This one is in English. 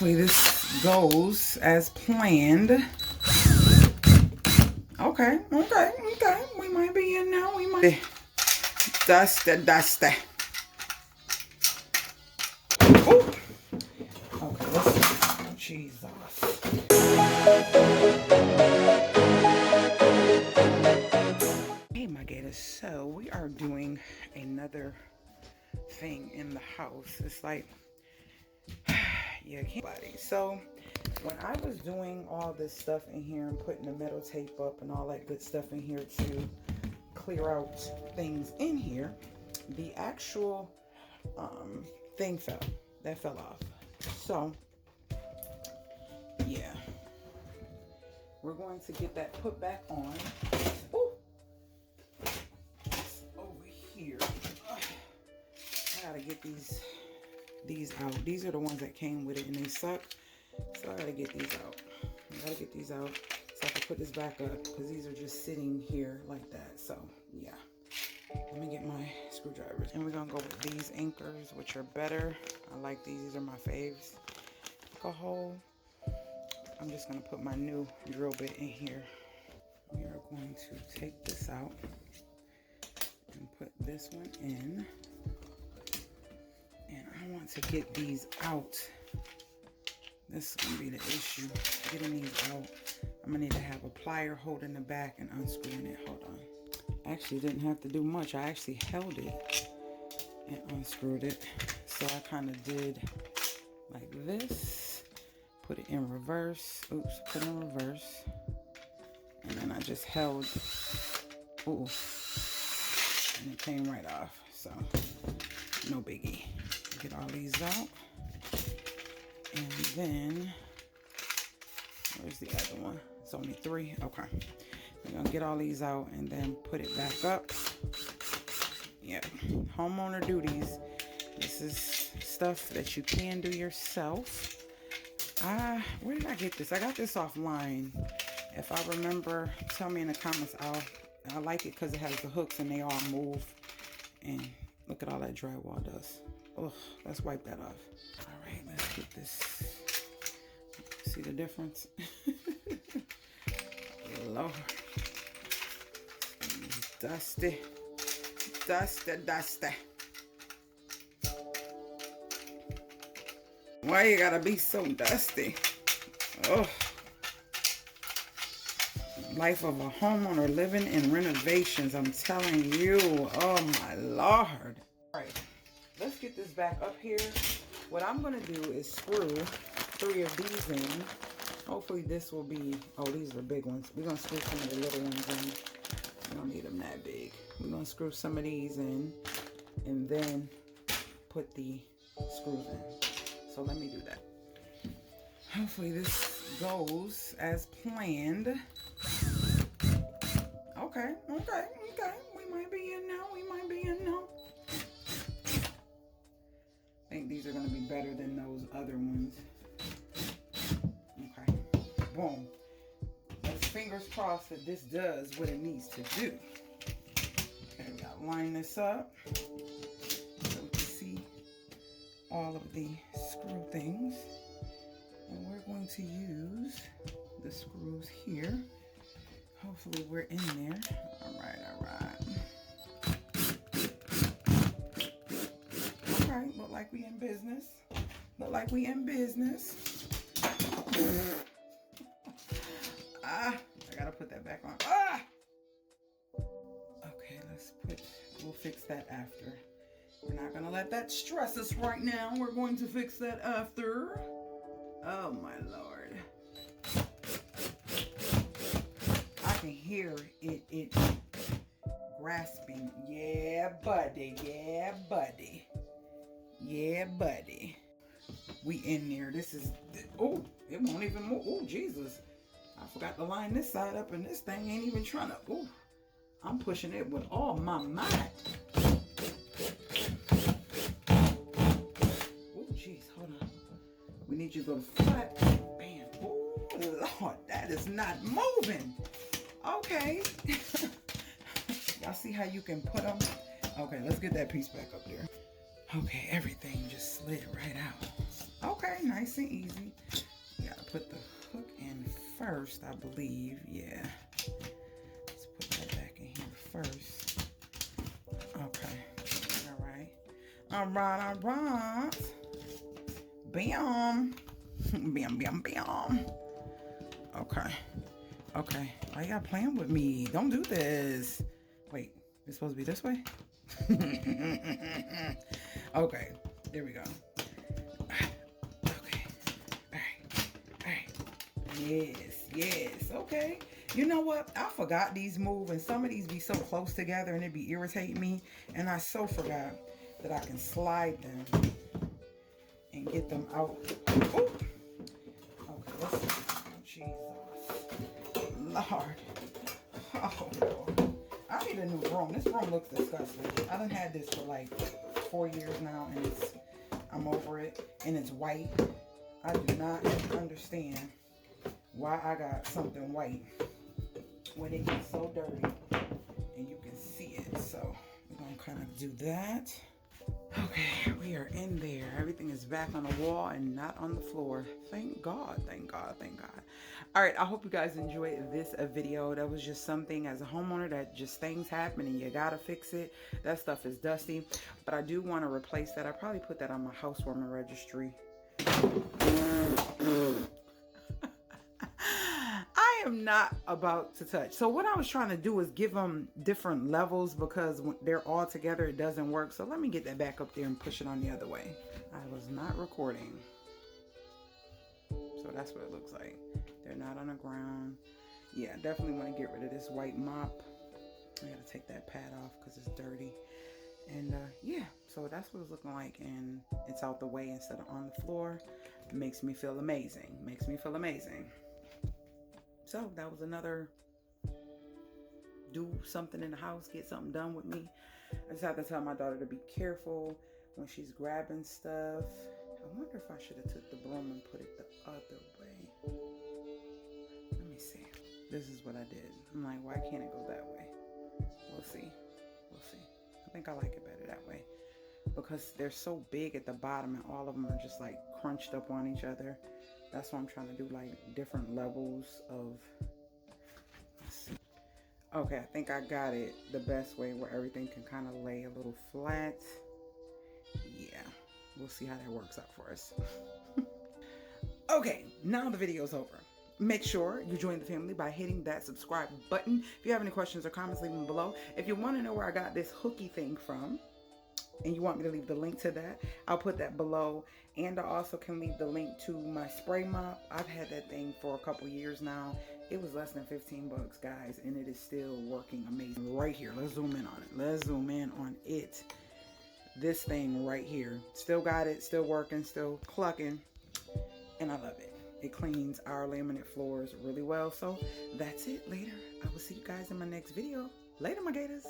This goes as planned. Okay. We might be in now. We might. Dusty. Oh. Okay, let's see. Jesus. Hey, my gators. So we are doing another thing in the house. It's like, yeah, can't body. So when I was doing all this stuff in here and putting the metal tape up and all that good stuff in here to clear out things in here, the actual thing fell off. So yeah, we're going to get that put back on. Ooh. It's over here. I gotta get these out. These are the ones that came with it and they suck. So I gotta get these out. So I can put this back up because these are just sitting here like that. So yeah. Let me get my screwdrivers. And we're gonna go with these anchors, which are better. I like these. These are my faves. Like a hole. I'm just gonna put my new drill bit in here. We are going to take this out and put this one in. And I want to get these out. This is gonna be the issue, getting these out. I'm gonna need to have a plier holding the back and unscrewing it. Hold on. Actually didn't have to do much. I actually held it and unscrewed it. So I kind of did like this, put it in reverse. Oops, put it in reverse. And then I just held, ooh, and it came right off. So no biggie. Get all these out. And then, where's the other one? It's only 3. Okay. We're going to get all these out and then put it back up. Yeah. Homeowner duties. This is stuff that you can do yourself. Where did I get this? I got this offline. If I remember, tell me in the comments. I like it because it has the hooks and they all move. And look at all that drywall dust. Oh, let's wipe that off. All right, let's get this. See the difference? Lord. Dusty. Why you gotta be so dusty? Oh. Life of a homeowner living in renovations. I'm telling you. Oh my Lord. All right. Let's get this back up here. What I'm going to do is screw 3 of these in. Hopefully this will be, oh, these are big ones. We're going to screw some of the little ones in. We don't need them that big. We're going to screw some of these in and then put the screws in. So let me do that. Hopefully this goes as planned. Okay. We might be in now. I think these are going to be better than those other ones. Okay. Boom. Let's fingers crossed that this does what it needs to do. Okay, we gotta line this up so we can see all of the screw things. And we're going to use the screws here. Hopefully we're in there. All right. Okay, look like we in business. I gotta put that back on. Okay, we'll fix that after. We're not gonna let that stress us right now. We're going to fix that after. Oh my Lord. I can hear it grasping. Yeah, buddy. We in there. This is, oh, it won't even move. Oh, Jesus. I forgot to line this side up and this thing ain't even trying to, oh, I'm pushing it with all my might. Oh, jeez, hold on. We need you to go to flat. Bam. Oh, Lord, that is not moving. Okay. Y'all see how you can put them? Okay, let's get that piece back up there. Okay, everything just slid right out. Okay, nice and easy. You gotta put the hook in first, I believe. Yeah. Let's put that back in here first. Okay. All right. All right, all right. Bam. Bam, bam, bam. Okay. Okay. Why y'all playing with me? Don't do this. Wait, it's supposed to be this way? Okay. There we go. Okay. All right. Yes. Yes. Okay. You know what? I forgot these move, and some of these be so close together and it be irritating me. And I so forgot that I can slide them and get them out. Ooh. Okay, let's see. Jesus. Lord. Oh, Lord. I need a new room. This room looks disgusting. I done had this for like 4 years now, and I'm over it. And it's white. I do not understand why I got something white when it gets so dirty and you can see it. So we're gonna kind of do that. Okay, we are in there. Everything is back on the wall and not on the floor. Thank God, thank God, thank God. All right, I hope you guys enjoyed this video. That was just something as a homeowner that just things happen and you gotta fix it. That stuff is dusty, but I do want to replace that. I probably put that on my housewarming registry. I am not about to touch. So what I was trying to do is give them different levels, because when they're all together it doesn't work. So let me get that back up there and push it on the other way. I was not recording. So that's what it looks like. They're not on the ground. Yeah, definitely want to get rid of this white mop. I gotta take that pad off because it's dirty. And yeah, so that's what it's looking like, and it's out the way instead of on the floor. It makes me feel amazing. Makes me feel amazing. So that was another do something in the house, get something done with me. I just have to tell my daughter to be careful when she's grabbing stuff. I wonder if I should have took the broom and put it the other way. Let me see. This is what I did. I'm like, why can't it go that way? We'll see. We'll see. I think I like it better that way, because they're so big at the bottom and all of them are just like crunched up on each other. That's why I'm trying to do like different levels of. Okay, I think I got it the best way where everything can kind of lay a little flat. Yeah, we'll see how that works out for us. Okay, now the video's over. Make sure you join the family by hitting that subscribe button. If you have any questions or comments, leave them below. If you want to know where I got this hooky thing from, and you want me to leave the link to that, I'll put that below. And I also can leave the link to my spray mop. I've had that thing for a couple years now. It was less than 15 bucks, guys, and it is still working amazing. Right here, let's zoom in on it. Let's zoom in on it. This thing right here. Still got it, still working, still clucking, and I love it. It cleans our laminate floors really well. So that's it. Later, I will see you guys in my next video. Later, my gators.